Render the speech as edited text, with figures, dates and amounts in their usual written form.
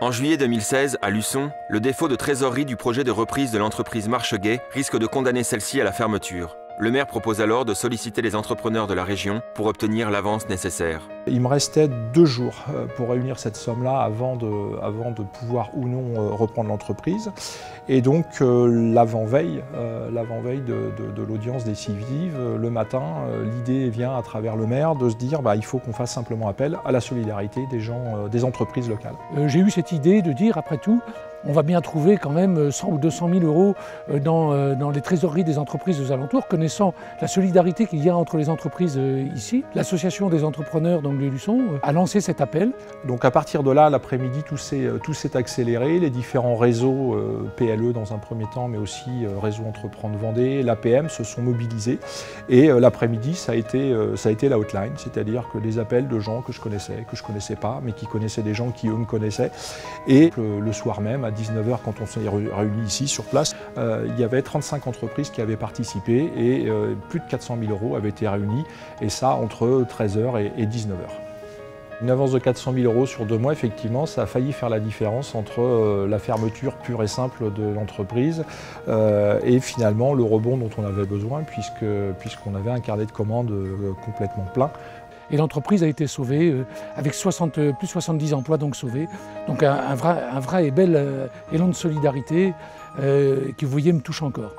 En juillet 2016, à Luçon, le défaut de trésorerie du projet de reprise de l'entreprise Marcheguet risque de condamner celle-ci à la fermeture. Le maire propose alors de solliciter les entrepreneurs de la région pour obtenir l'avance nécessaire. Il me restait 2 jours pour réunir cette somme-là avant de pouvoir ou non reprendre l'entreprise. Et donc l'avant-veille de l'audience décisive, le matin, l'idée vient à travers le maire de se dire il faut qu'on fasse simplement appel à la solidarité des gens, des entreprises locales. J'ai eu cette idée de dire, après tout, on va bien trouver quand même 100 ou 200 000 euros dans les trésoreries des entreprises aux alentours, connaissant la solidarité qu'il y a entre les entreprises ici. L'association des entrepreneurs donc, de Luçon a lancé cet appel. Donc à partir de là, l'après-midi, tout s'est accéléré. Les différents réseaux PLE dans un premier temps, mais aussi Réseau Entreprendre Vendée, l'APM se sont mobilisés. Et l'après-midi, ça a été la hotline, c'est-à-dire que des appels de gens que je connaissais pas, mais qui connaissaient des gens qui eux me connaissaient. Et le soir même, à 19h, quand on s'est réunis ici sur place, il y avait 35 entreprises qui avaient participé et plus de 400 000 euros avaient été réunis, et ça entre 13h et 19h. Une avance de 400 000 euros sur 2 mois, effectivement, ça a failli faire la différence entre la fermeture pure et simple de l'entreprise et finalement le rebond dont on avait besoin puisqu'on avait un carnet de commandes complètement plein. Et l'entreprise a été sauvée avec plus de 70 emplois donc sauvés. Donc un vrai et bel élan de solidarité qui, vous voyez, me touche encore.